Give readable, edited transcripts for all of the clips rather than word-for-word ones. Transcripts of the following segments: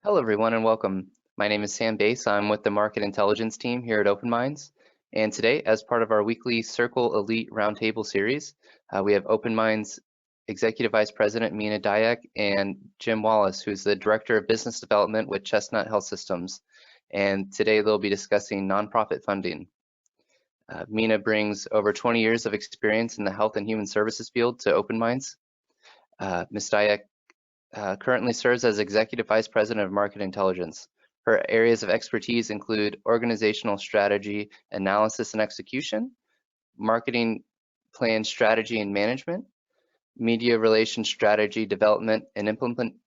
Hello, everyone, and welcome. My name is Sam Bass. I'm with the Market Intelligence team here at Open Minds. And today, as part of our weekly Circle Elite Roundtable series, we have Open Minds Executive Vice President Meena Dayak and Jim Wallis, who's the Director of Business Development with Chestnut Health Systems. And today they'll be discussing nonprofit funding. Meena brings over 20 years of experience in the health and human services field to Open Minds. Ms. Dayak currently serves as Executive Vice President of Market Intelligence. Her areas of expertise include organizational strategy, analysis and execution, marketing plan strategy and management, media relations strategy development and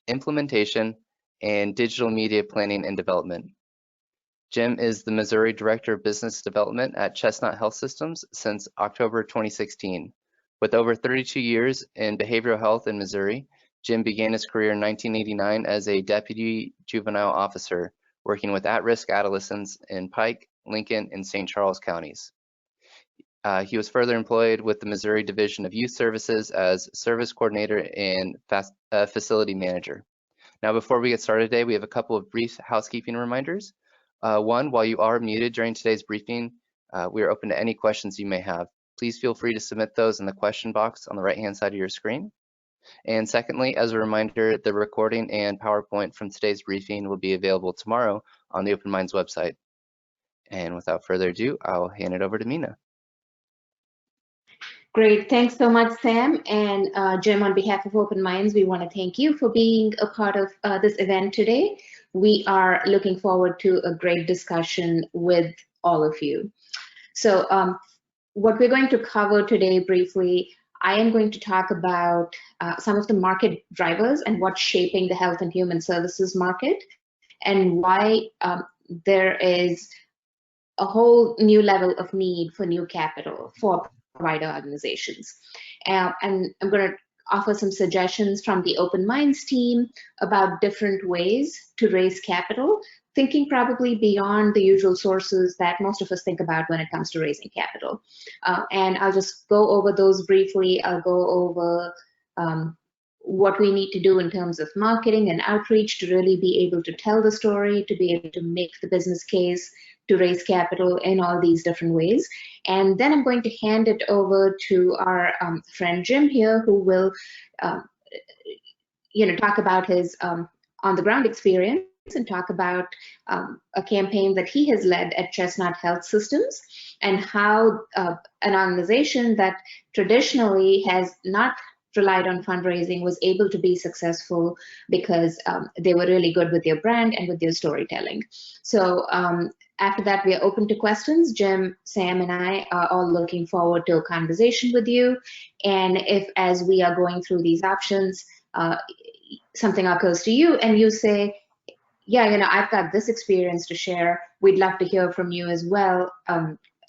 implementation, and digital media planning and development. Jim is the Missouri Director of Business Development at Chestnut Health Systems since October 2016. With over 32 years in behavioral health in Missouri, Jim began his career in 1989 as a deputy juvenile officer, working with at-risk adolescents in Pike, Lincoln, and St. Charles counties. He was further employed with the Missouri Division of Youth Services as service coordinator and facility manager. Now, before we get started today, we have a couple of brief housekeeping reminders. One, while you are muted during today's briefing, we are open to any questions you may have. Please feel free to submit those in the question box on the right-hand side of your screen. And secondly, as a reminder, the recording and PowerPoint from today's briefing will be available tomorrow on the Open Minds website. And without further ado, I'll hand it over to Meena. Great, thanks so much, Sam. And Jim, on behalf of Open Minds, we want to thank you for being a part of this event today. We are looking forward to a great discussion with all of you. So what we're going to cover today briefly, I am going to talk about some of the market drivers and what's shaping the health and human services market, and why there is a whole new level of need for new capital for provider organizations. And I'm going to offer some suggestions from the Open Minds team about different ways to raise capital, thinking probably beyond the usual sources that most of us think about when it comes to raising capital. And I'll just go over those briefly. I'll go over what we need to do in terms of marketing and outreach to really be able to tell the story, to be able to make the business case to raise capital in all these different ways. And then I'm going to hand it over to our friend Jim here, who will talk about his on-the-ground experience and talk about a campaign that he has led at Chestnut Health Systems, and how an organization that traditionally has not relied on fundraising was able to be successful because they were really good with their brand and with their storytelling. So after that, we are open to questions. Jim, Sam, and I are all looking forward to a conversation with you. And if, as we are going through these options, something occurs to you and you say, yeah, I've got this experience to share, we'd love to hear from you as well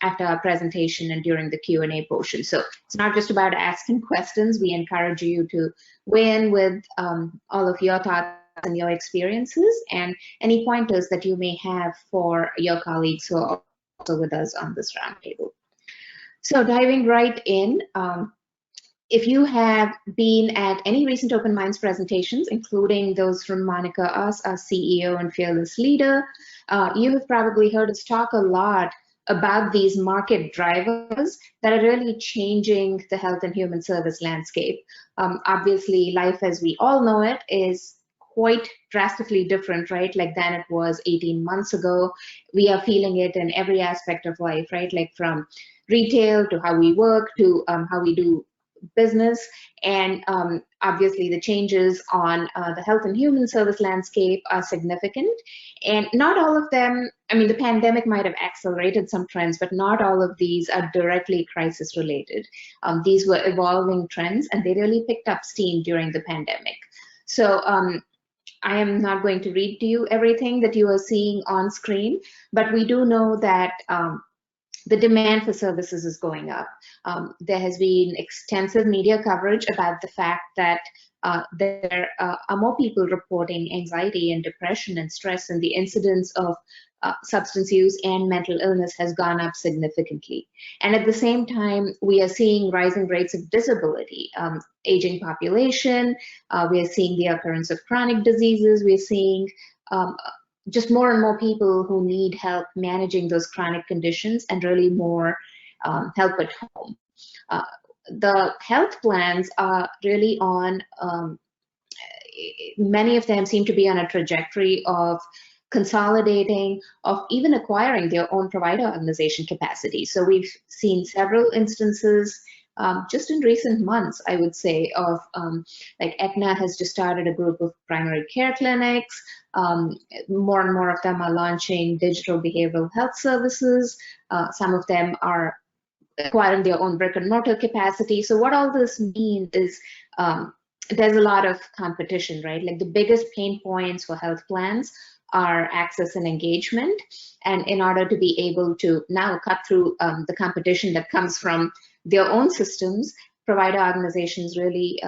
after our presentation and during the Q&A portion. So it's not just about asking questions. We encourage you to weigh in with all of your thoughts and your experiences and any pointers that you may have for your colleagues who are also with us on this roundtable. So diving right in, if you have been at any recent Open Minds presentations, including those from Monica Us, our CEO and fearless leader, you have probably heard us talk a lot about these market drivers that are really changing the health and human service landscape. Obviously, life as we all know it is quite drastically different, right? Like than it was 18 months ago. We are feeling it in every aspect of life, right? Like from retail to how we work to how we do business. And obviously the changes on the health and human service landscape are significant. And not all of them, I mean, the pandemic might have accelerated some trends, but not all of these are directly crisis related. These were evolving trends and they really picked up steam during the pandemic. So I am not going to read to you everything that you are seeing on screen, but we do know that the demand for services is going up. There has been extensive media coverage about the fact that there are more people reporting anxiety and depression and stress, and the incidence of substance use and mental illness has gone up significantly. And at the same time, we are seeing rising rates of disability, aging population, we are seeing the occurrence of chronic diseases, we are seeing just more and more people who need help managing those chronic conditions and really more help at home. The health plans are really on, many of them seem to be on a trajectory of consolidating, of even acquiring their own provider organization capacity. So we've seen several instances just in recent months, I would say, of like Aetna has just started a group of primary care clinics. More and more of them are launching digital behavioral health services. Some of them are acquiring their own brick and mortar capacity. So what all this means is there's a lot of competition, right? Like the biggest pain points for health plans are access and engagement. And in order to be able to now cut through the competition that comes from their own systems, provider organizations really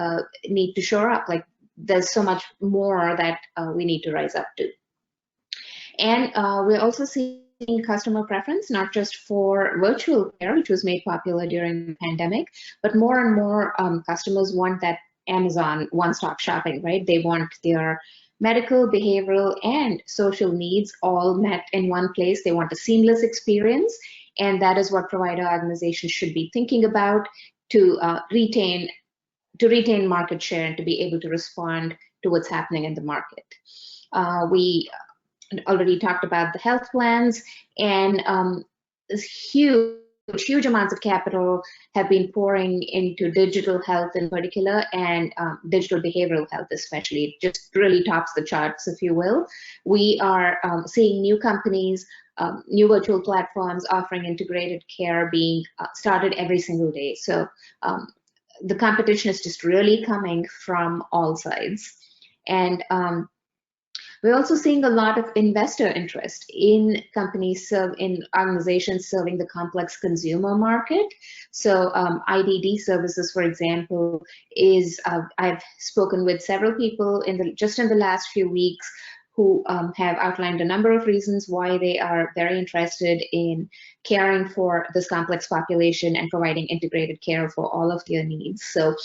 need to shore up. Like there's so much more that we need to rise up to. And we're also seeing customer preference, not just for virtual care, which was made popular during the pandemic, but more and more customers want that Amazon one-stop shopping, right? They want their medical, behavioral, and social needs all met in one place. They want a seamless experience, and that is what provider organizations should be thinking about to retain market share and to be able to respond to what's happening in the market. We already talked about the health plans, and this huge amounts of capital have been pouring into digital health in particular, and digital behavioral health especially. It just really tops the charts, if you will. We are seeing new companies, new virtual platforms offering integrated care being started every single day. So the competition is just really coming from all sides. And we're also seeing a lot of investor interest in companies, in organizations serving the complex consumer market. So IDD services, for example, is, I've spoken with several people just in the last few weeks who have outlined a number of reasons why they are very interested in caring for this complex population and providing integrated care for all of their needs. So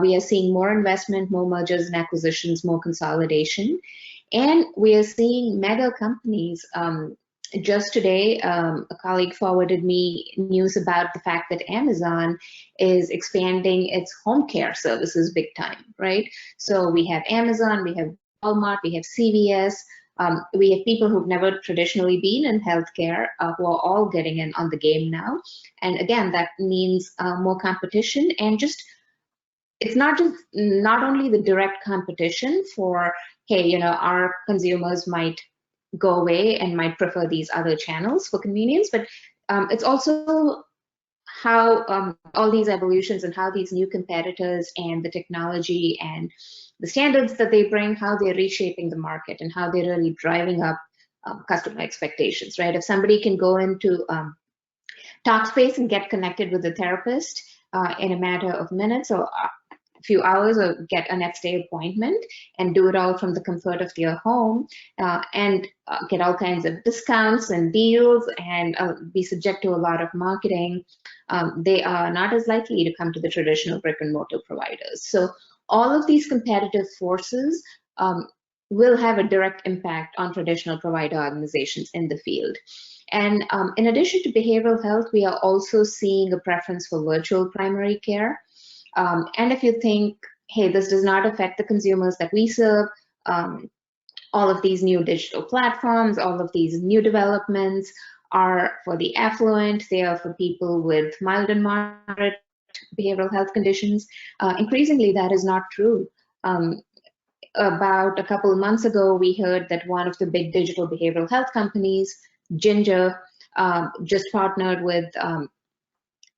we are seeing more investment, more mergers and acquisitions, more consolidation. And we are seeing mega companies. Just today, a colleague forwarded me news about the fact that Amazon is expanding its home care services big time, right? So we have Amazon, we have Walmart, we have CVS, we have people who've never traditionally been in healthcare who are all getting in on the game now. And again, that means more competition, and just it's not only the direct competition for, hey, you know, our consumers might go away and might prefer these other channels for convenience, but it's also how all these evolutions and how these new competitors and the technology and the standards that they bring, how they're reshaping the market and how they're really driving up customer expectations, right? If somebody can go into Talkspace and get connected with a therapist in a matter of minutes or few hours, or get a next day appointment and do it all from the comfort of their home, and get all kinds of discounts and deals and be subject to a lot of marketing, they are not as likely to come to the traditional brick and mortar providers. So all of these competitive forces will have a direct impact on traditional provider organizations in the field. And in addition to behavioral health, we are also seeing a preference for virtual primary care. And if you think, hey, this does not affect the consumers that we serve, all of these new digital platforms, all of these new developments are for the affluent, they are for people with mild and moderate behavioral health conditions. Increasingly, that is not true. About a couple of months ago, we heard that one of the big digital behavioral health companies, Ginger, just partnered with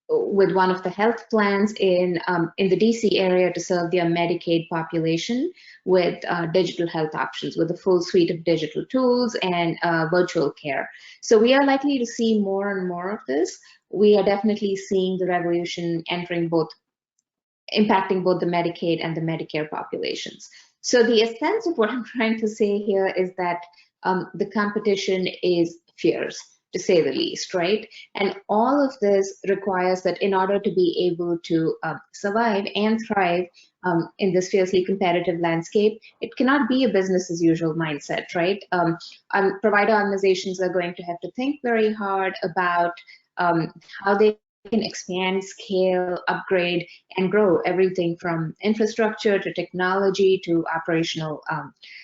one of the health plans in the DC area to serve their Medicaid population with digital health options, with a full suite of digital tools and virtual care. So we are likely to see more and more of this. We are definitely seeing the revolution impacting both the Medicaid and the Medicare populations. So the essence of what I'm trying to say here is that the competition is fierce. to say the least, right? And all of this requires that in order to be able to survive and thrive in this fiercely competitive landscape, it cannot be a business as usual mindset, right? Provider organizations are going to have to think very hard about how they can expand, scale, upgrade, and grow everything from infrastructure to technology to operational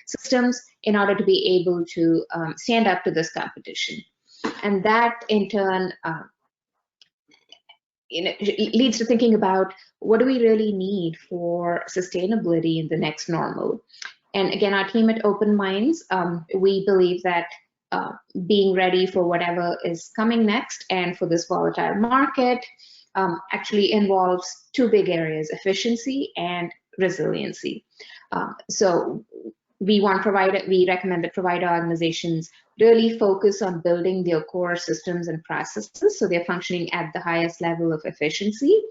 systems in order to be able to stand up to this competition. And that in turn leads to thinking about what do we really need for sustainability in the next normal. And again, our team at Open Minds, we believe that being ready for whatever is coming next and for this volatile market actually involves two big areas: efficiency and resiliency. So we recommend that provider organizations really focus on building their core systems and processes so they're functioning at the highest level of efficiency,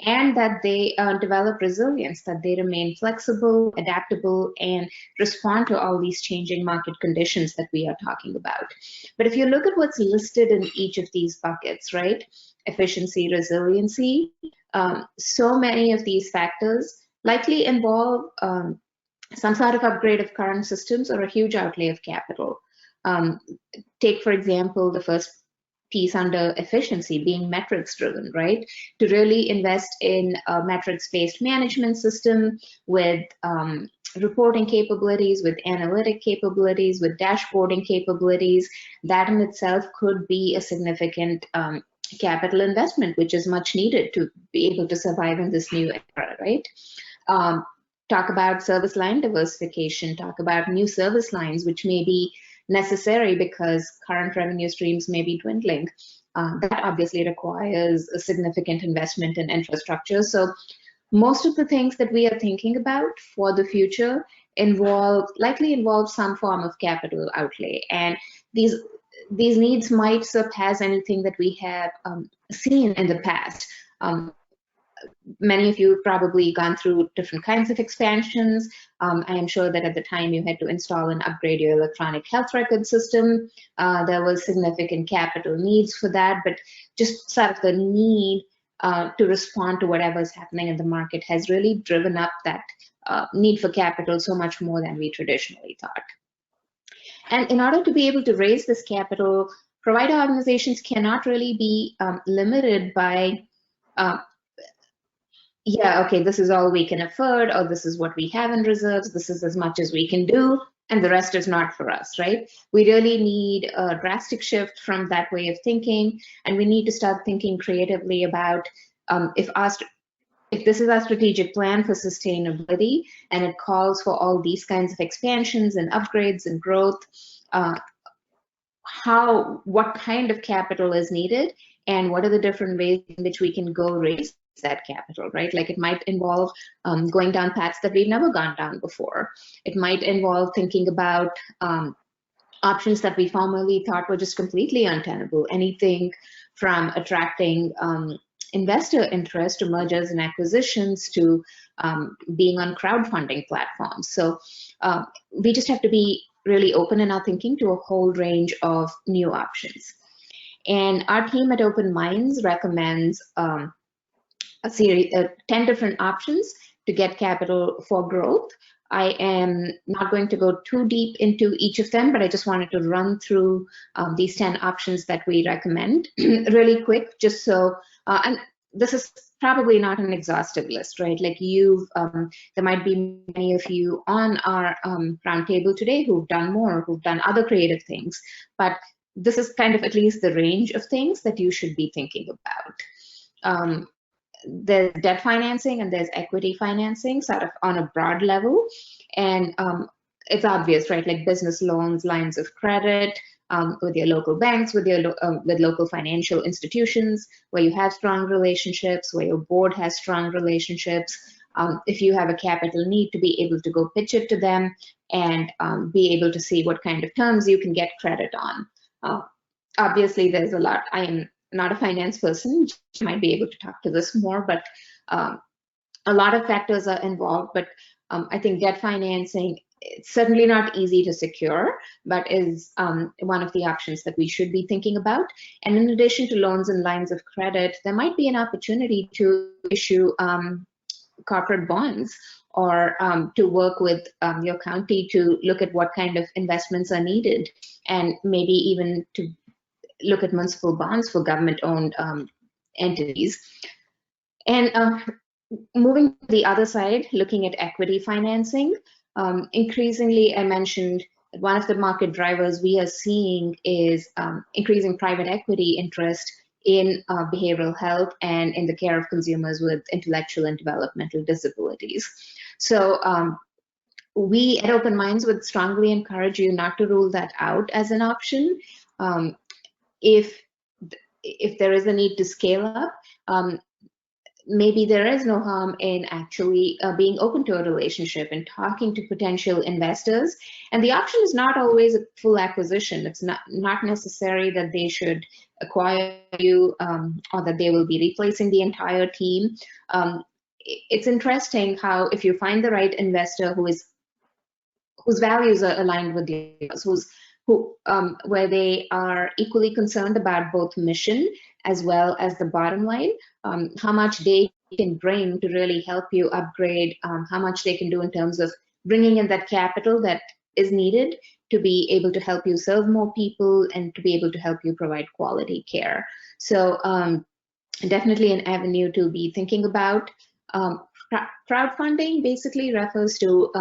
and that they develop resilience, that they remain flexible, adaptable, and respond to all these changing market conditions that we are talking about. But if you look at what's listed in each of these buckets, right, efficiency, resiliency, so many of these factors likely involve some sort of upgrade of current systems or a huge outlay of capital. Take, for example, the first piece under efficiency being metrics driven, right? To really invest in a metrics-based management system with reporting capabilities, with analytic capabilities, with dashboarding capabilities, that in itself could be a significant capital investment, which is much needed to be able to survive in this new era, right? Talk about service line diversification, talk about new service lines, which may be necessary because current revenue streams may be dwindling. That obviously requires a significant investment in infrastructure. So most of the things that we are thinking about for the future likely involve some form of capital outlay. And these needs might surpass anything that we have seen in the past. Many of you have probably gone through different kinds of expansions. I am sure that at the time you had to install and upgrade your electronic health record system. There was significant capital needs for that, but just sort of the need to respond to whatever is happening in the market has really driven up that need for capital so much more than we traditionally thought. And in order to be able to raise this capital, provider organizations cannot really be limited by yeah, okay, this is all we can afford, or this is what we have in reserves, this is as much as we can do, and the rest is not for us, right? We really need a drastic shift from that way of thinking, and we need to start thinking creatively about if this is our strategic plan for sustainability, and it calls for all these kinds of expansions and upgrades and growth, what kind of capital is needed, and what are the different ways in which we can go raise that capital, right? Like it might involve going down paths that we've never gone down before. It might involve thinking about options that we formerly thought were just completely untenable. Anything from attracting investor interest to mergers and acquisitions to being on crowdfunding platforms. So we just have to be really open in our thinking to a whole range of new options. And our team at Open Minds recommends a series of 10 different options to get capital for growth. I am not going to go too deep into each of them, but I just wanted to run through these 10 options that we recommend really quick, just so, and this is probably not an exhaustive list, right? Like there might be many of you on our roundtable today who've done more, who've done other creative things, but this is kind of at least the range of things that you should be thinking about. There's debt financing and there's equity financing sort of on a broad level. And it's obvious, right? Like business loans, lines of credit with your local banks, with local financial institutions, where you have strong relationships, where your board has strong relationships. If you have a capital need, to be able to go pitch it to them and be able to see what kind of terms you can get credit on. Obviously, there's a lot. I am not a finance person, might be able to talk to this more, but a lot of factors are involved. But I think debt financing, it's certainly not easy to secure, but is one of the options that we should be thinking about. And in addition to loans and lines of credit, there might be an opportunity to issue corporate bonds, or to work with your county to look at what kind of investments are needed, and maybe even to look at municipal bonds for government-owned entities. And moving to the other side, looking at equity financing, increasingly, I mentioned that one of the market drivers we are seeing is increasing private equity interest in behavioral health and in the care of consumers with intellectual and developmental disabilities. So we at Open Minds would strongly encourage you not to rule that out as an option. If there is a need to scale up, maybe there is no harm in actually being open to a relationship and talking to potential investors. And the option is not always a full acquisition. It's not necessary that they should acquire you or that they will be replacing the entire team. It's interesting how if you find the right investor whose values are aligned with yours, where they are equally concerned about both mission as well as the bottom line, how much they can bring to really help you upgrade, how much they can do in terms of bringing in that capital that is needed to be able to help you serve more people and to be able to help you provide quality care. So definitely an avenue to be thinking about. Crowdfunding basically refers to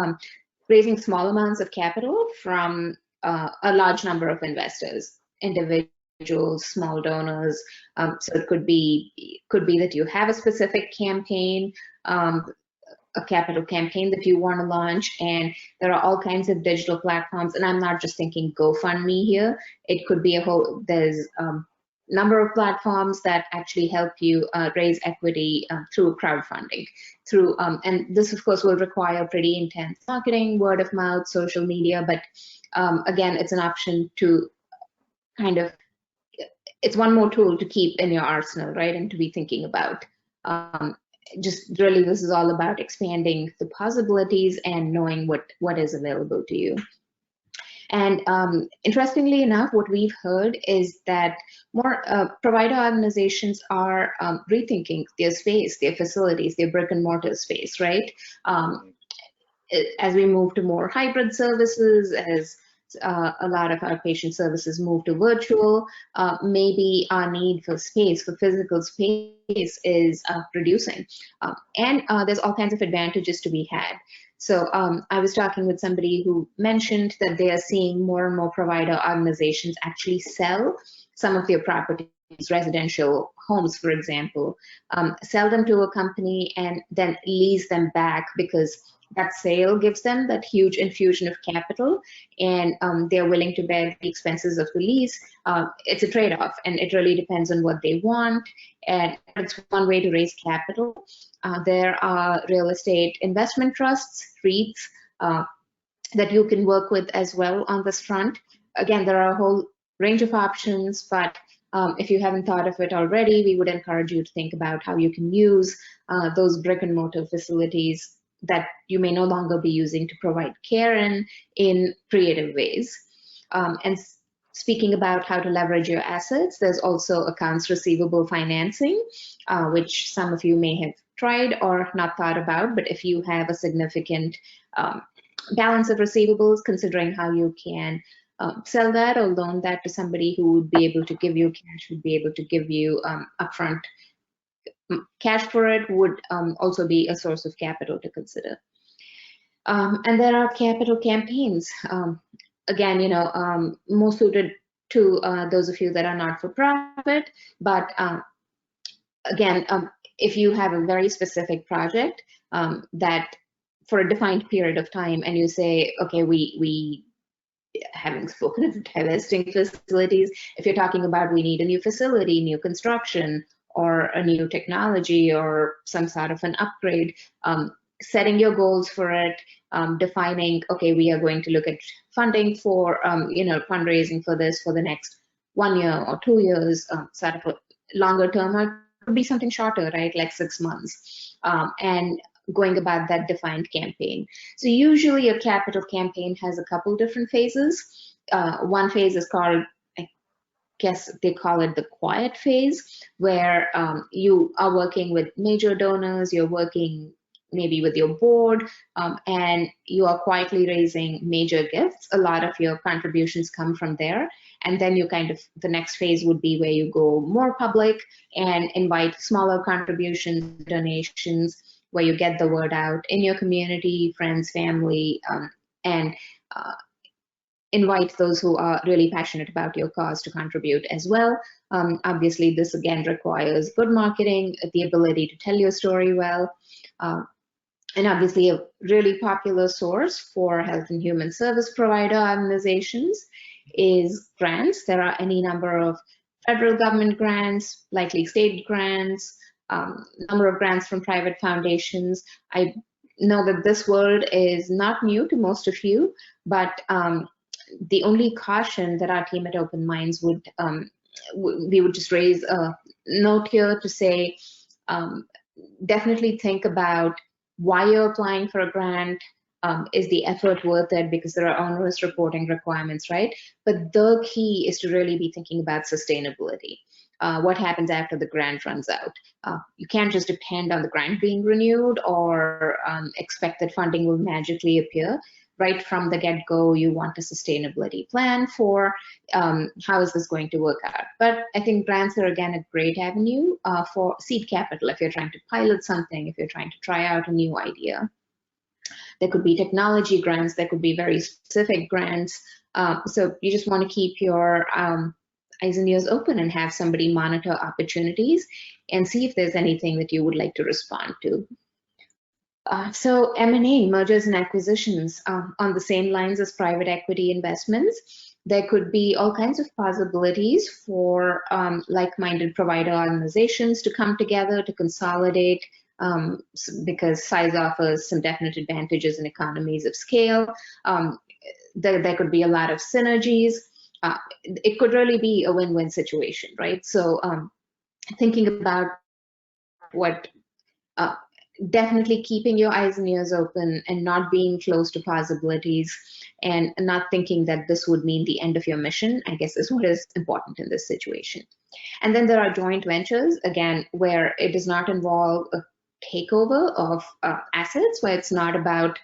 raising small amounts of capital from a large number of investors, individuals, small donors. So it could be that you have a specific campaign, a capital campaign that you want to launch, and there are all kinds of digital platforms. And I'm not just thinking GoFundMe here. It could be there's number of platforms that actually help you raise equity through crowdfunding. And this, of course, will require pretty intense marketing, word of mouth, social media. But again, it's an option to it's one more tool to keep in your arsenal, right? And to be thinking about. Just really, this is all about expanding the possibilities and knowing what is available to you. And interestingly enough, what we've heard is that more provider organizations are rethinking their space, their facilities, their brick and mortar space, right? As we move to more hybrid services, as a lot of our patient services move to virtual, maybe our need for space, for physical space, is reducing. And there's all kinds of advantages to be had. So I was talking with somebody who mentioned that they are seeing more and more provider organizations actually sell some of their properties, residential homes, for example, sell them to a company and then lease them back, because that sale gives them that huge infusion of capital, and they're willing to bear the expenses of the lease. It's a trade-off, and it really depends on what they want, and it's one way to raise capital. There are real estate investment trusts, REITs, that you can work with as well on this front. Again, there are a whole range of options, but if you haven't thought of it already, we would encourage you to think about how you can use those brick and mortar facilities that you may no longer be using to provide care in creative ways. And speaking about how to leverage your assets, there's also accounts receivable financing, which some of you may have tried or not thought about. But if you have a significant balance of receivables, considering how you can sell that or loan that to somebody who would be able to give you cash, would be able to give you upfront cash for it, would also be a source of capital to consider. And there are capital campaigns. Again, more suited to those of you that are not for profit, but again, if you have a very specific project that for a defined period of time, and you say, okay, we haven't spoken of divesting facilities. If you're talking about we need a new facility, new construction, or a new technology, or some sort of an upgrade, setting your goals for it, defining, okay, we are going to look at funding for, fundraising for this for the next 1 year or 2 years, sort of a longer term, or it could be something shorter, right, like 6 months. And going about that defined campaign. So usually a capital campaign has a couple different phases. One phase is called, I guess they call it the quiet phase, where you are working with major donors, you're working maybe with your board, and you are quietly raising major gifts. A lot of your contributions come from there. And then you kind of, the next phase would be where you go more public and invite smaller contributions, donations, where you get the word out in your community, friends, family, and invite those who are really passionate about your cause to contribute as well. Obviously, this again requires good marketing, the ability to tell your story well, and obviously a really popular source for health and human service provider organizations is grants. There are any number of federal government grants, likely state grants, number of grants from private foundations. I know that this world is not new to most of you, but the only caution that our team at Open Minds would, we would just raise a note here to say, definitely think about why you're applying for a grant. Is the effort worth it? Because there are onerous reporting requirements, right? But the key is to really be thinking about sustainability. What happens after the grant runs out? You can't just depend on the grant being renewed or expect that funding will magically appear. Right from the get-go, you want a sustainability plan for how is this going to work out. But I think grants are, again, a great avenue for seed capital if you're trying to pilot something, if you're trying to try out a new idea. There could be technology grants, there could be very specific grants. So you just want to keep your eyes and ears open and have somebody monitor opportunities and see if there's anything that you would like to respond to. So M&A, mergers and acquisitions, on the same lines as private equity investments, there could be all kinds of possibilities for like-minded provider organizations to come together to consolidate, because size offers some definite advantages and economies of scale. There could be a lot of synergies. It could really be a win-win situation, right? So thinking about what definitely keeping your eyes and ears open and not being close to possibilities and not thinking that this would mean the end of your mission, I guess, is what is important in this situation. And then there are joint ventures, again, where it does not involve a takeover of assets, where it's not about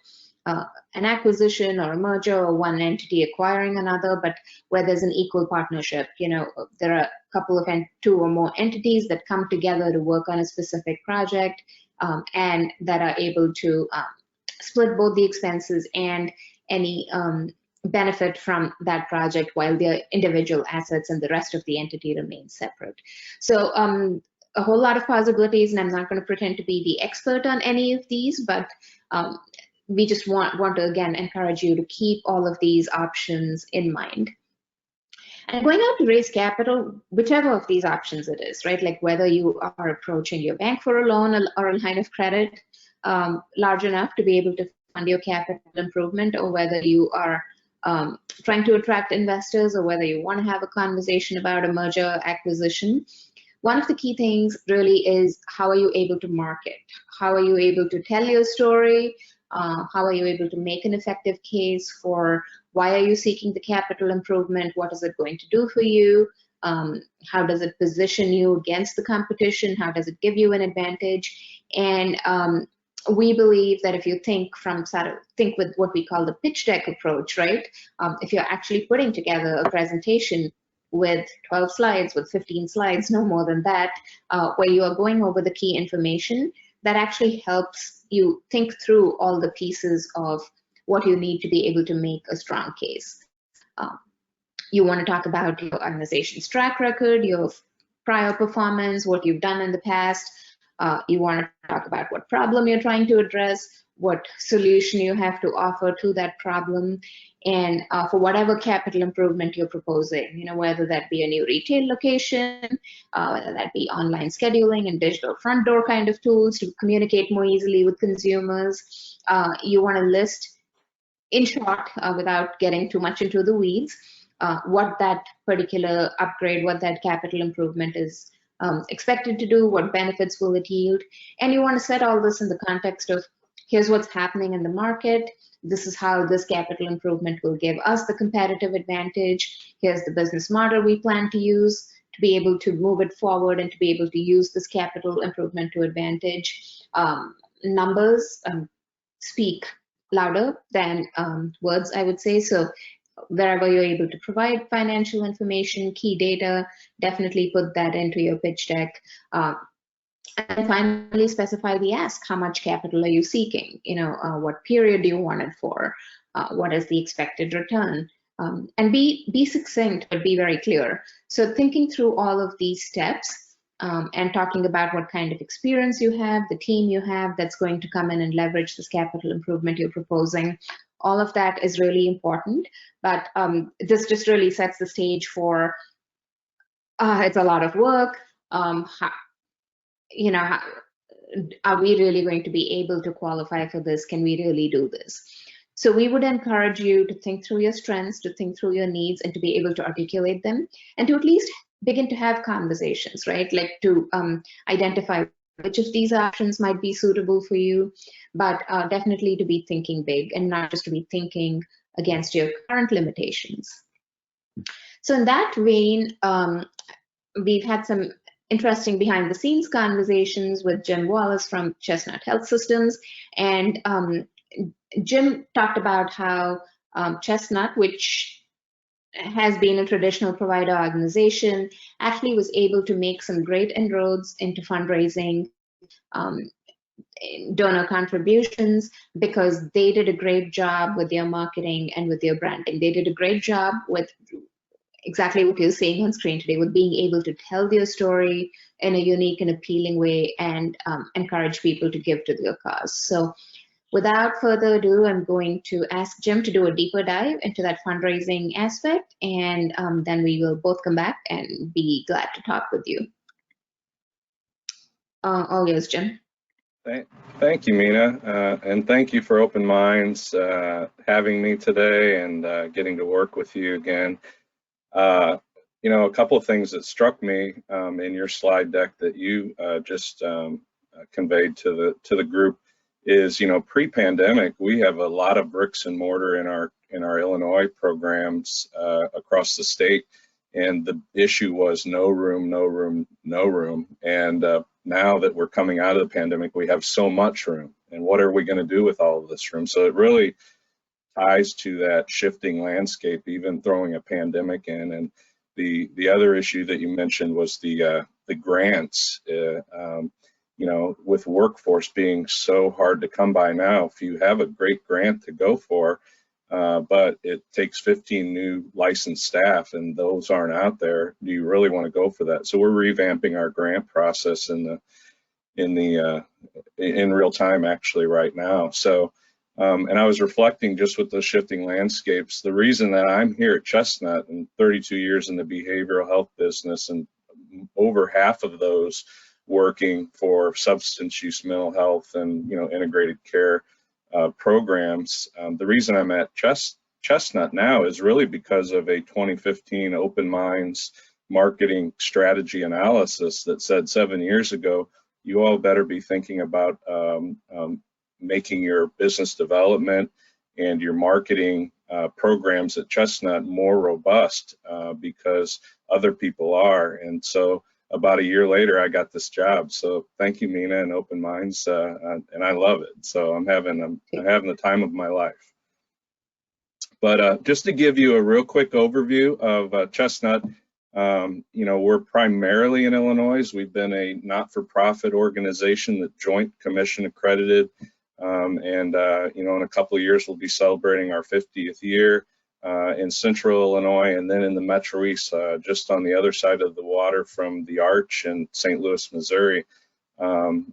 an acquisition or a merger or one entity acquiring another, but where there's an equal partnership. You know, there are a couple of two or more entities that come together to work on a specific project, and that are able to split both the expenses and any benefit from that project while their individual assets and the rest of the entity remain separate. So a whole lot of possibilities, and I'm not going to pretend to be the expert on any of these, but we just want to, again, encourage you to keep all of these options in mind. And going out to raise capital, whichever of these options it is, right? Like whether you are approaching your bank for a loan or a line of credit large enough to be able to fund your capital improvement, or whether you are trying to attract investors, or whether you want to have a conversation about a merger acquisition. One of the key things really is, how are you able to market? How are you able to tell your story? How are you able to make an effective case for why are you seeking the capital improvement? What is it going to do for you? How does it position you against the competition? How does it give you an advantage? And we believe that if you think with what we call the pitch deck approach, right? If you're actually putting together a presentation with 12 slides, with 15 slides, no more than that, where you are going over the key information, that actually helps you think through all the pieces of what you need to be able to make a strong case. You want to talk about your organization's track record, your prior performance, what you've done in the past. You want to talk about what problem you're trying to address, what solution you have to offer to that problem, and for whatever capital improvement you're proposing, you know, whether that be a new retail location, whether that be online scheduling and digital front door kind of tools to communicate more easily with consumers. You want to list, in short, without getting too much into the weeds, what that particular upgrade, what that capital improvement is expected to do, what benefits will it yield, and you want to set all this in the context of here's what's happening in the market, this is how this capital improvement will give us the competitive advantage, here's the business model we plan to use to be able to move it forward and to be able to use this capital improvement to advantage. Numbers speak louder than words, I would say. So wherever you're able to provide financial information, key data, definitely put that into your pitch deck. And finally, specify the ask. How much capital are you seeking? What period do you want it for? What is the expected return? And be succinct, but be very clear. So thinking through all of these steps and talking about what kind of experience you have, the team you have that's going to come in and leverage this capital improvement you're proposing, all of that is really important. But this just really sets the stage for it's a lot of work. Are we really going to be able to qualify for this? Can we really do this? So we would encourage you to think through your strengths, to think through your needs, and to be able to articulate them, and to at least begin to have conversations, right? Like to identify which of these options might be suitable for you, but definitely to be thinking big and not just to be thinking against your current limitations. So in that vein, we've had some interesting behind the scenes conversations with Jim Wallis from Chestnut Health Systems. And Jim talked about how Chestnut, which has been a traditional provider organization, actually was able to make some great inroads into fundraising, donor contributions, because they did a great job with their marketing and with their branding. They did a great job with exactly what you're seeing on screen today, with being able to tell their story in a unique and appealing way and encourage people to give to their cause. So without further ado, I'm going to ask Jim to do a deeper dive into that fundraising aspect, and then we will both come back and be glad to talk with you. All yours, Jim. Thank you, Meena, and thank you for Open Minds having me today and getting to work with you again. A couple of things that struck me in your slide deck that you just conveyed to the group is, pre-pandemic, we have a lot of bricks and mortar in our Illinois programs across the state, and the issue was no room, no room, no room. And now that we're coming out of the pandemic, we have so much room, and what are we going to do with all of this room? So it really ties to that shifting landscape, even throwing a pandemic in. And the other issue that you mentioned was the grants. With workforce being so hard to come by now, if you have a great grant to go for, but it takes 15 new licensed staff and those aren't out there, do you really want to go for that? So we're revamping our grant process in real time actually right now. So and I was reflecting just with the shifting landscapes, the reason that I'm here at Chestnut and 32 years in the behavioral health business, and over half of those working for substance use, mental health, and integrated care programs. The reason I'm at Chestnut now is really because of a 2015 Open Minds marketing strategy analysis that said 7 years ago, you all better be thinking about making your business development and your marketing programs at Chestnut more robust because other people are. And so about a year later, I got this job. So thank you, Meena, and Open Minds, and I love it. So I'm having the time of my life. But just to give you a real quick overview of Chestnut, we're primarily in Illinois. We've been a not-for-profit organization that Joint Commission accredited. In a couple of years, we'll be celebrating our 50th year in Central Illinois, and then in the Metro East, just on the other side of the water from the Arch in St. Louis, Missouri. And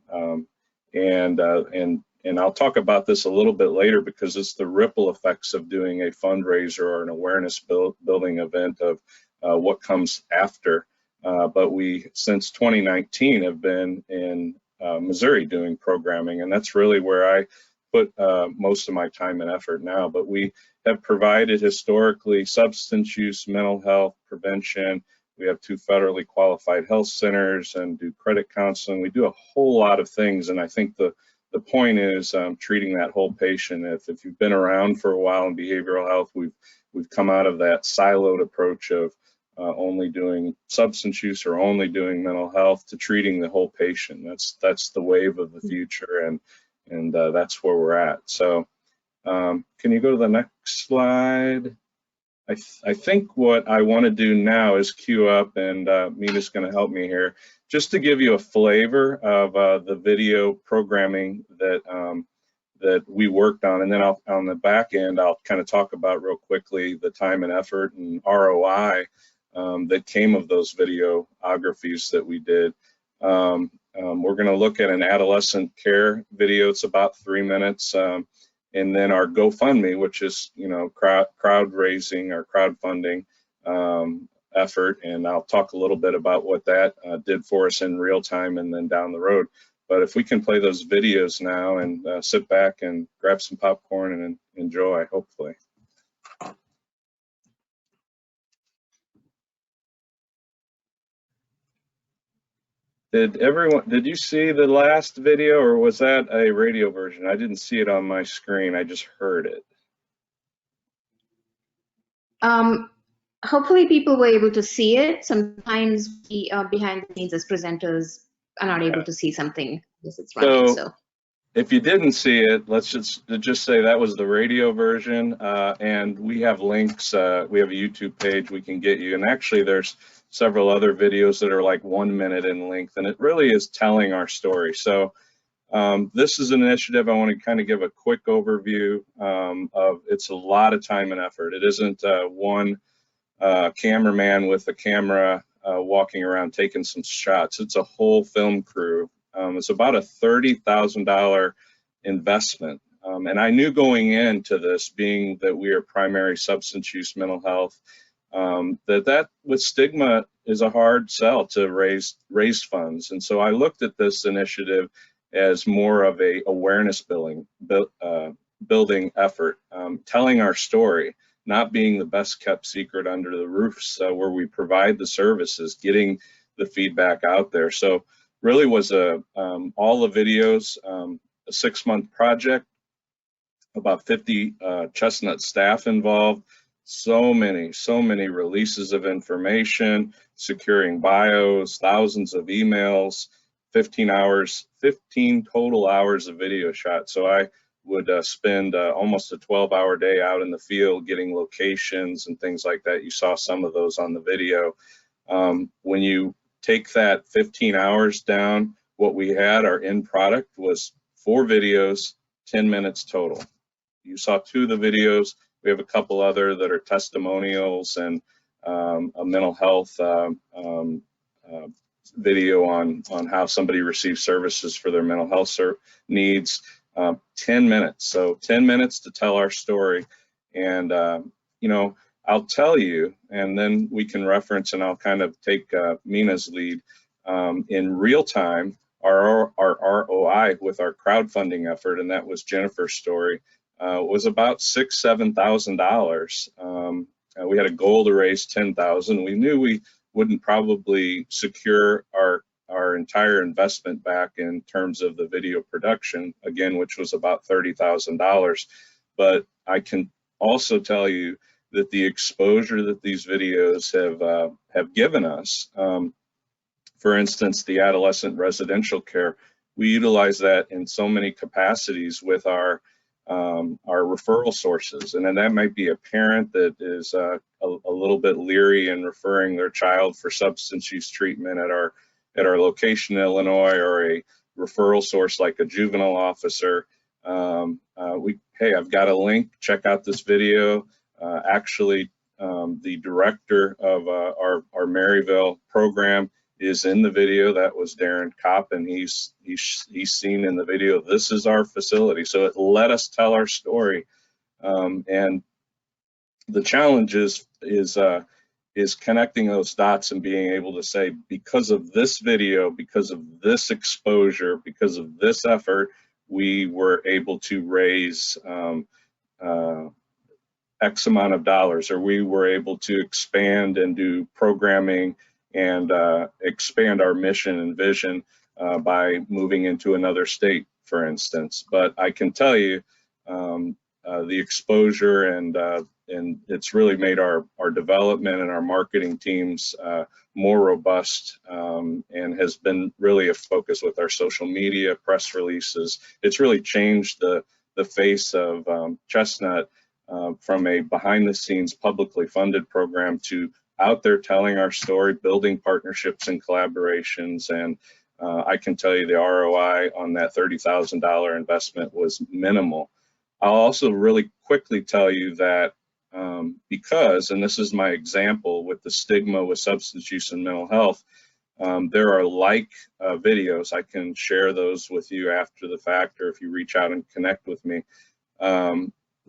I'll talk about this a little bit later because it's the ripple effects of doing a fundraiser or an awareness building event of what comes after. But we, since 2019, have been in Missouri doing programming, and that's really where I put most of my time and effort now. But we have provided historically substance use, mental health prevention, We have 2 federally qualified health centers and do credit counseling. We do a whole lot of things, and I think the point is treating that whole patient. If you've been around for a while in behavioral health, we've come out of that siloed approach of only doing substance use or only doing mental health to treating the whole patient. That's the wave of the future, and that's where we're at. So can you go to the next slide? I think what I want to do now is queue up, and Meena's going to help me here, just to give you a flavor of the video programming that we worked on, and then on the back end, I'll kind of talk about real quickly the time and effort and ROI that came of those videographies that we did. We're going to look at an adolescent care video. It's about 3 minutes. And then our GoFundMe, which is, you know, crowd raising or crowdfunding effort. And I'll talk a little bit about what that did for us in real time and then down the road. But if we can play those videos now and sit back and grab some popcorn and enjoy, hopefully. Did you see the last video, or was that a radio version? I didn't see it on my screen, I just heard it. Hopefully people were able to see it. Sometimes we, behind the scenes as presenters, are not able to see something because it's running. So if you didn't see it, let's just say that was the radio version, and we have links. We have a YouTube page we can get you, and actually there's several other videos that are like 1 minute in length, and it really is telling our story. So this is an initiative I want to kind of give a quick overview of. It's a lot of time and effort. It isn't one cameraman with a camera walking around taking some shots. It's a whole film crew. It's about a $30,000 investment. And I knew going into this, being that we are primary substance use mental health, that with stigma is a hard sell to raise funds. And so I looked at this initiative as more of a awareness building effort, telling our story, not being the best kept secret under the roofs where we provide the services, getting the feedback out there. So really was all the videos, a 6-month project, about 50 Chestnut staff involved, so many releases of information, securing bios, thousands of emails, 15 total hours of video shot. So I would spend almost a 12-hour day out in the field getting locations and things like that. You saw some of those on the video. When you take that 15 hours down, what we had, our end product was 4 videos, 10 minutes total. You saw 2 of the videos. We have a couple other that are testimonials and a mental health video on how somebody receives services for their mental health needs. 10 minutes, so 10 minutes to tell our story. And you know, I'll tell you, and then we can reference, and I'll kind of take Meena's lead. In real time, our ROI with our crowdfunding effort, and that was Jennifer's story, was about $6,000–7,000. We had a goal to raise $10,000. We knew we wouldn't probably secure our entire investment back in terms of the video production, again, which was about $30,000. But I can also tell you that the exposure that these videos have given us, for instance, the adolescent residential care, we utilize that in so many capacities with our referral sources. And then that might be a parent that is a little bit leery in referring their child for substance use treatment at our location in Illinois, or a referral source like a juvenile officer. Hey, I've got a link, check out this video. Actually, the director of our Maryville program is in the video. That was Darren Kopp, and he's seen in the video, this is our facility. So it let us tell our story. And the challenge is connecting those dots and being able to say, because of this video, because of this exposure, because of this effort, we were able to raise X amount of dollars, or we were able to expand and do programming and expand our mission and vision by moving into another state, for instance. But I can tell you the exposure and it's really made our development and our marketing teams more robust and has been really a focus with our social media, press releases. It's really changed the face of Chestnut from a behind-the-scenes publicly funded program to out there telling our story, building partnerships and collaborations. And I can tell you the ROI on that $30,000 investment was minimal. I'll also really quickly tell you that because, and this is my example with the stigma with substance use and mental health, there are videos. I can share those with you after the fact, or if you reach out and connect with me.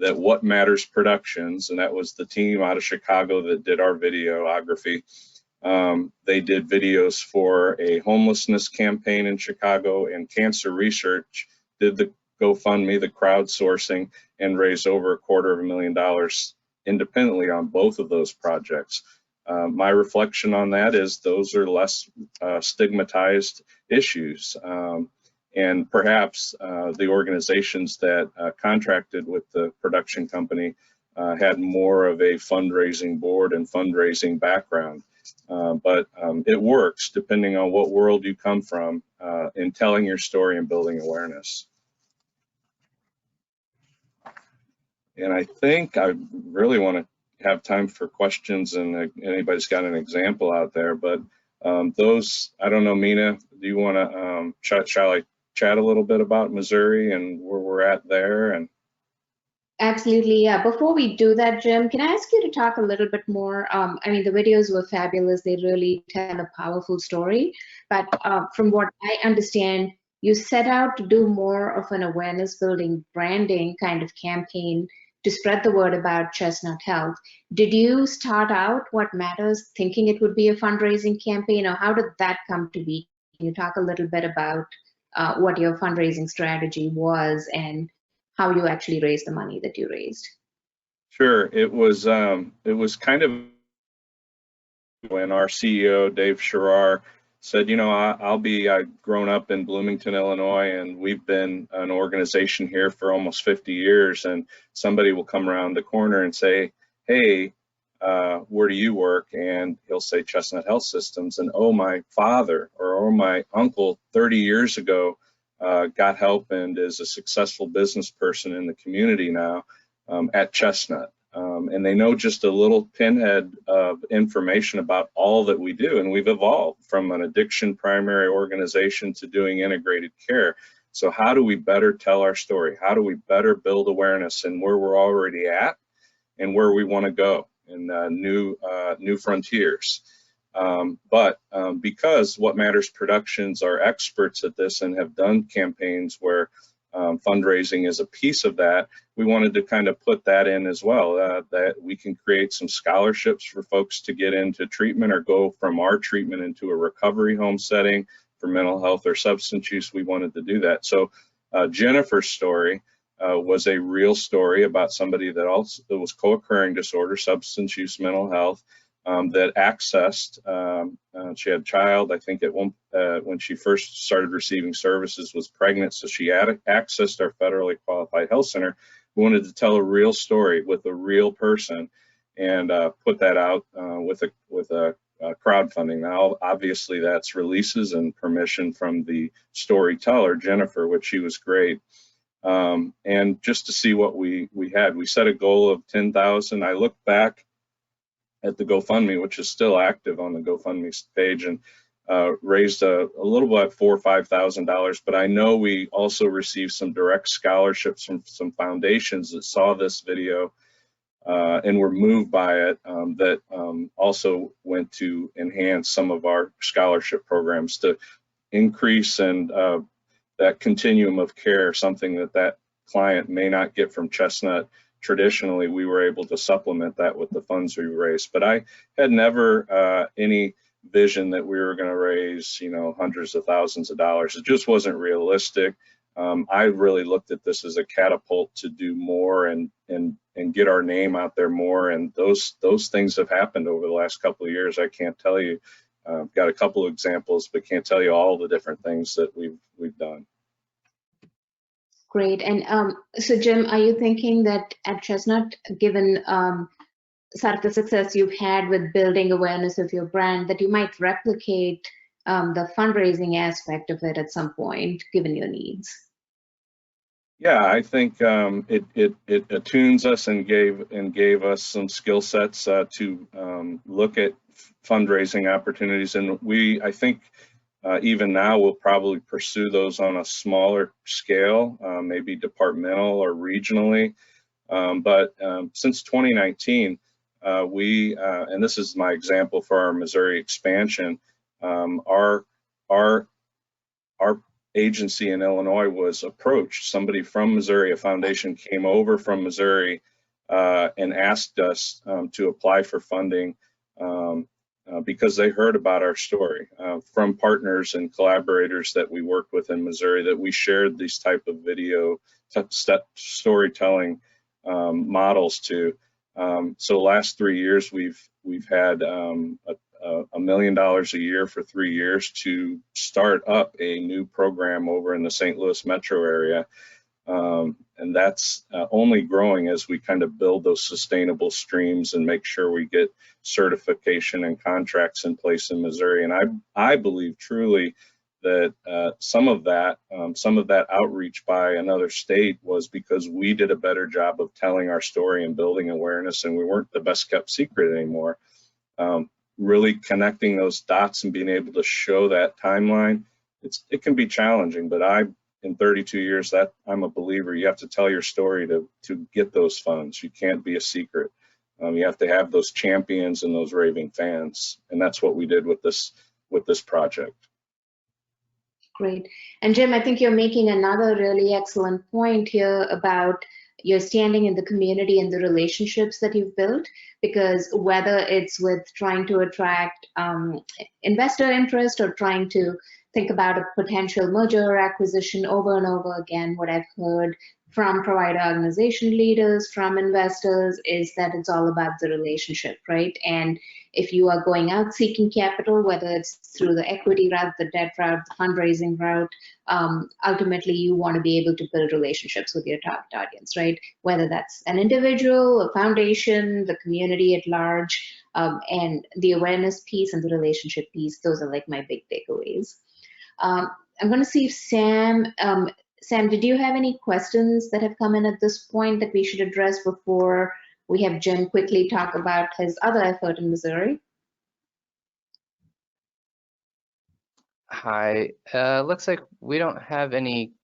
That What Matters Productions, and that was the team out of Chicago that did our videography. They did videos for a homelessness campaign in Chicago, and cancer research did the GoFundMe, the crowdsourcing, and raised over $250,000 independently on both of those projects. My reflection on that is those are less stigmatized issues. And perhaps the organizations that contracted with the production company had more of a fundraising board and fundraising background. But it works depending on what world you come from in telling your story and building awareness. And I think I really want to have time for questions, and anybody's got an example out there. But those, I don't know, Meena, do you want to shall I chat a little bit about Missouri and where we're at there? And Absolutely, yeah. Before we do that, Jim, can I ask you to talk a little bit more? I mean, the videos were fabulous. They really tell a powerful story. But from what I understand, you set out to do more of an awareness building, branding kind of campaign to spread the word about Chestnut Health. Did you start out What Matters thinking it would be a fundraising campaign, or how did that come to be? Can you talk a little bit about what your fundraising strategy was and how you actually raised the money that you raised? Sure, it was kind of when our CEO Dave Sherrar said, you know, I've grown up in Bloomington, Illinois, and we've been an organization here for almost 50 years, and somebody will come around the corner and say, hey, where do you work? And he'll say Chestnut Health Systems, and oh, my father or oh, my uncle 30 years ago got help and is a successful business person in the community now at Chestnut. And they know just a little pinhead of information about all that we do. And we've evolved from an addiction primary organization to doing integrated care. So how do we better tell our story? How do we better build awareness in where we're already at and where we want to go in new frontiers? But because What Matters Productions are experts at this and have done campaigns where fundraising is a piece of that, we wanted to kind of put that in as well, that we can create some scholarships for folks to get into treatment or go from our treatment into a recovery home setting for mental health or substance use. We wanted to do that. So Jennifer's story was a real story about somebody that was co-occurring disorder, substance use, mental health, that accessed, she had a child, I think when she first started receiving services was pregnant, so she accessed our federally qualified health center. We wanted to tell a real story with a real person and put that out with a crowdfunding. Now, obviously that's releases and permission from the storyteller, Jennifer, which she was great. And just to see what we had, we set a goal of 10,000. I look back at the GoFundMe, which is still active on the GoFundMe page, and raised a little bit, $4,000 or $5,000. But I know we also received some direct scholarships from some foundations that saw this video and were moved by it, that also went to enhance some of our scholarship programs to increase and that continuum of care, something that client may not get from Chestnut. Traditionally, we were able to supplement that with the funds we raised. But I had never any vision that we were going to raise, you know, hundreds of thousands of dollars. It just wasn't realistic. I really looked at this as a catapult to do more and get our name out there more. And those things have happened over the last couple of years. I can't tell you. Got a couple of examples, but can't tell you all the different things that we've done. Great. And so, Jim, are you thinking that at Chestnut, given sort of the success you've had with building awareness of your brand, that you might replicate the fundraising aspect of it at some point, given your needs? Yeah, I think it attunes us and gave us some skill sets to look at fundraising opportunities, and I think even now we'll probably pursue those on a smaller scale, maybe departmental or regionally. But since 2019, and this is my example for our Missouri expansion, our agency in Illinois was approached. Somebody from Missouri, a foundation came over from Missouri and asked us to apply for funding because they heard about our story from partners and collaborators that we worked with in Missouri, that we shared these type of video storytelling models to. So the last 3 years, we've had $1 million a year for 3 years to start up a new program over in the St. Louis metro area. And that's only growing as we kind of build those sustainable streams and make sure we get certification and contracts in place in Missouri. And I believe truly that some of that outreach by another state was because we did a better job of telling our story and building awareness, and we weren't the best kept secret anymore. Really connecting those dots and being able to show that timeline, it can be challenging, but in 32 years, that I'm a believer, you have to tell your story to get those funds. You can't be a secret. You have to have those champions and those raving fans, and that's what we did with this project. Great. And Jim, I think you're making another really excellent point here about your standing in the community and the relationships that you've built, because whether it's with trying to attract investor interest or trying to think about a potential merger or acquisition, over and over again, what I've heard from provider organization leaders, from investors, is that it's all about the relationship, right? And if you are going out seeking capital, whether it's through the equity route, the debt route, the fundraising route, ultimately you want to be able to build relationships with your target audience, right? Whether that's an individual, a foundation, the community at large, and the awareness piece and the relationship piece, those are like my big takeaways. I'm going to see if Sam, did you have any questions that have come in at this point that we should address before we have Jim quickly talk about his other effort in Missouri? Hi, looks like we don't have any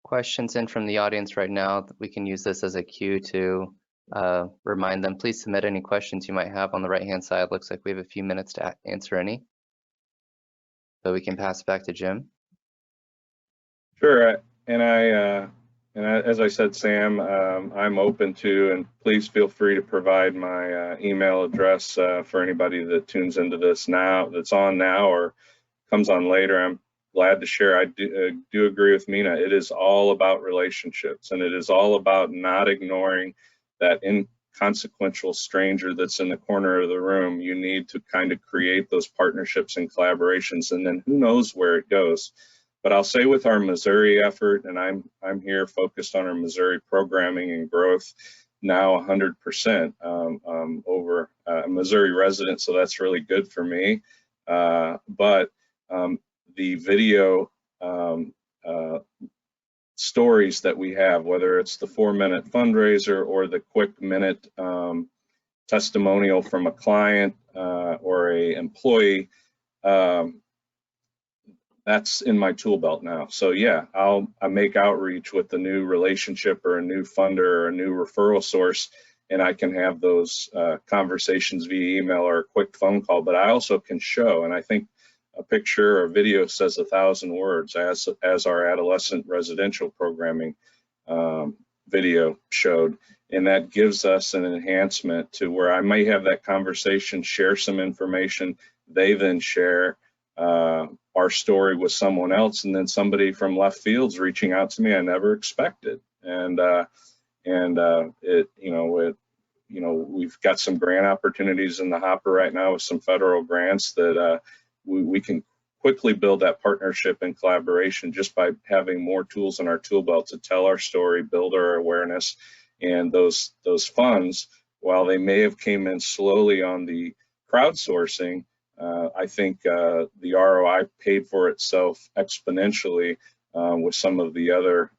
questions in from the audience right now. We can use this as a cue to remind them. Please submit any questions you might have on the right-hand side. Looks like we have a few minutes to answer any. So we can pass it back to Jim. Sure, and as I said, Sam, I'm open to, and please feel free to provide my email address for anybody that tunes into this now, that's on now or comes on later. I'm glad to share. I do agree with Meena. It is all about relationships, and it is all about not ignoring that inconsequential stranger that's in the corner of the room. You need to kind of create those partnerships and collaborations, and then who knows where it goes. But I'll say with our Missouri effort, and I'm here focused on our Missouri programming and growth now 100% over a Missouri resident, so that's really good for me. But the video stories that we have, whether it's the 4-minute fundraiser or the quick minute testimonial from a client or a employee, that's in my tool belt now. So yeah, I make outreach with a new relationship or a new funder or a new referral source, and I can have those conversations via email or a quick phone call. But I also can show, and I think a picture or video says 1,000 words, as our adolescent residential programming video showed. And that gives us an enhancement to where I may have that conversation, share some information, they then share, our story with someone else, and then somebody from left field's reaching out to me I never expected. And we've got some grant opportunities in the hopper right now with some federal grants that we can quickly build that partnership and collaboration just by having more tools in our tool belt to tell our story, build our awareness. And those funds, while they may have came in slowly on the crowdsourcing, I think the ROI paid for itself exponentially with some of the other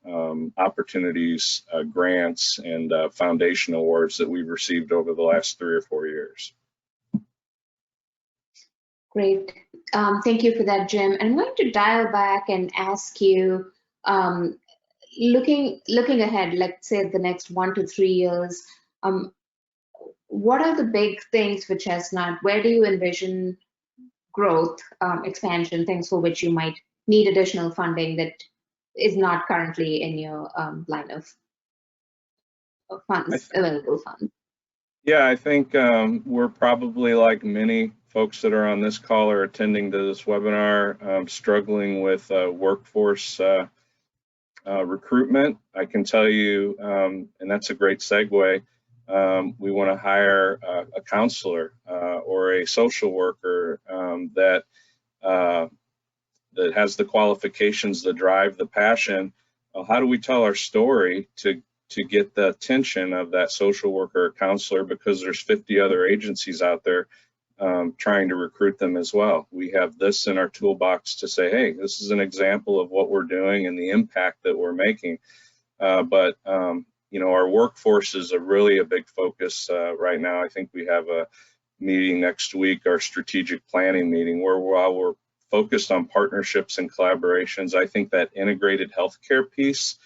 opportunities, grants, and foundation awards that we've received over the last 3 or 4 years. Great. Thank you for that, Jim. I'm going to dial back and ask you, looking ahead, let's say the next 1 to 3 years, what are the big things for Chestnut? Where do you envision growth, expansion, things for which you might need additional funding that is not currently in your line of funds, available funds? Yeah, I think we're probably, like many folks that are on this call or attending to this webinar, struggling with workforce recruitment. I can tell you, and that's a great segue, we want to hire a counselor or a social worker that has the qualifications, the drive, the passion. How do we tell our story to get the attention of that social worker or counselor, because there's 50 other agencies out there trying to recruit them as well. We have this in our toolbox to say, hey, this is an example of what we're doing and the impact that we're making. But our workforce is really a big focus right now. I think we have a meeting next week, our strategic planning meeting, where while we're focused on partnerships and collaborations, I think that integrated healthcare piece,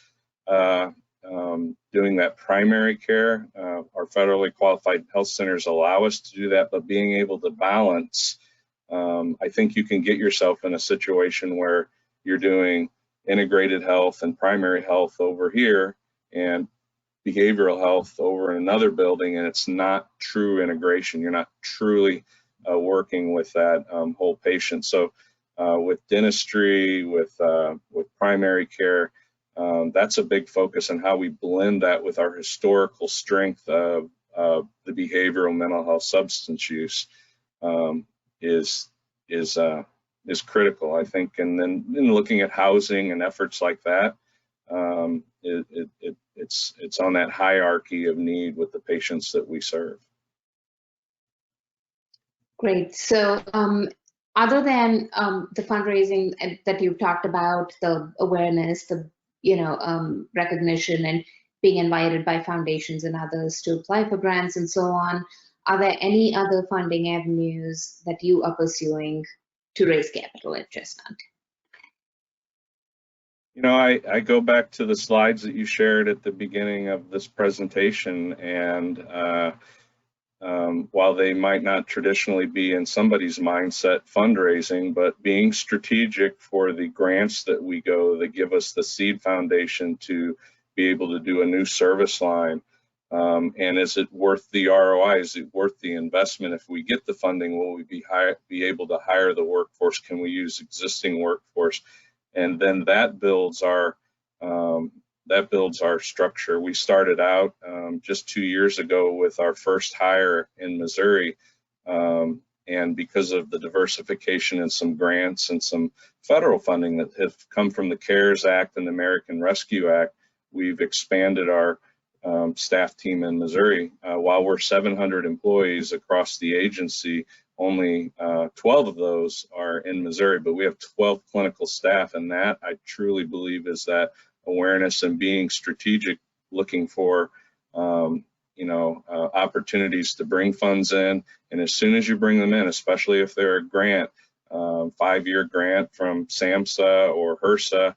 doing that primary care, our federally qualified health centers allow us to do that, but being able to balance, I think you can get yourself in a situation where you're doing integrated health and primary health over here and behavioral health over in another building, and it's not true integration. You're not truly working with that whole patient. So with dentistry, with primary care, that's a big focus, on how we blend that with our historical strength of the behavioral mental health substance use is critical, I think. And then in looking at housing and efforts like that, it's on that hierarchy of need with the patients that we serve. Great. So other than the fundraising that you've talked about, the awareness, the recognition, and being invited by foundations and others to apply for grants and so on, are there any other funding avenues that you are pursuing to raise capital at Chestnut? I go back to the slides that you shared at the beginning of this presentation, and while they might not traditionally be in somebody's mindset, fundraising, but being strategic for the grants that we go that give us the seed foundation to be able to do a new service line. And is it worth the ROI? Is it worth the investment? If we get the funding, will we be able to hire the workforce? Can we use existing workforce? And then that builds our structure. We started out just 2 years ago with our first hire in Missouri, and because of the diversification and some grants and some federal funding that have come from the CARES Act and the American Rescue Act, we've expanded our staff team in Missouri. While we're 700 employees across the agency, only 12 of those are in Missouri, but we have 12 clinical staff, and that I truly believe is that awareness and being strategic, looking for opportunities to bring funds in, and as soon as you bring them in, especially if they're a grant, 5-year grant from SAMHSA or HRSA,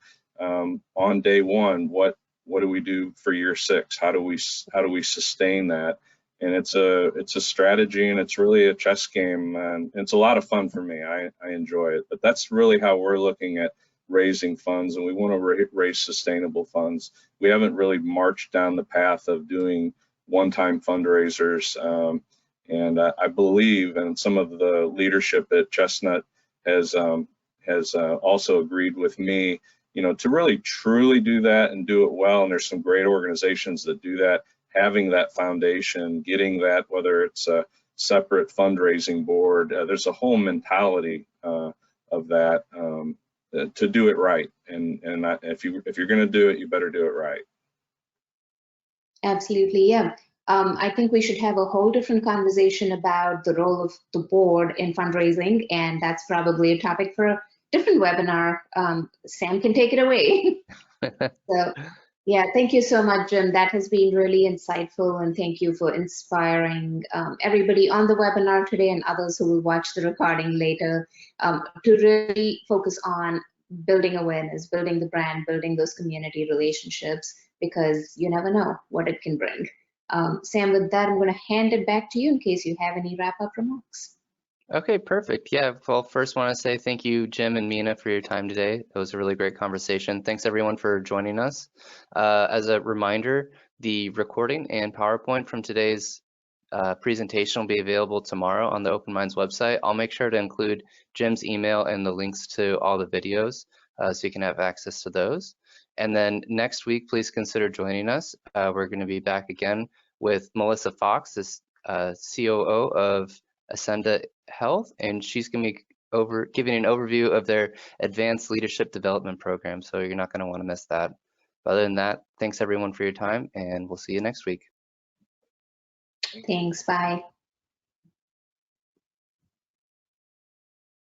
on day one, what do we do for year 6? How do we sustain that? And it's a strategy, and it's really a chess game, and it's a lot of fun for me. I enjoy it, but that's really how we're looking at raising funds, and we want to raise sustainable funds. We haven't really marched down the path of doing one-time fundraisers, and I believe, and some of the leadership at Chestnut has also agreed with me, you know, to really truly do that and do it well. And there's some great organizations that do that. Having that foundation, getting that, whether it's a separate fundraising board, there's a whole mentality of that to do it right. And if you're going to do it, you better do it right. Absolutely, yeah. I think we should have a whole different conversation about the role of the board in fundraising, and that's probably a topic for a different webinar. Sam can take it away. So, yeah, thank you so much, Jim. That has been really insightful, and thank you for inspiring everybody on the webinar today and others who will watch the recording later to really focus on building awareness, building the brand, building those community relationships, because you never know what it can bring. Sam, with that, I'm going to hand it back to you in case you have any wrap-up remarks. Okay, perfect. Yeah, well, first want to say thank you, Jim and Meena, for your time today. It was a really great conversation. Thanks everyone for joining us. As a reminder, the recording and PowerPoint from today's presentation will be available tomorrow on the Open Minds website. I'll make sure to include Jim's email and the links to all the videos so you can have access to those. And then next week, please consider joining us. We're going to be back again with Melissa Fox, this COO of Ascenda Health, and she's going to be giving an overview of their advanced leadership development program. So you're not going to want to miss that. But other than that, thanks everyone for your time, and we'll see you next week. Thanks, bye.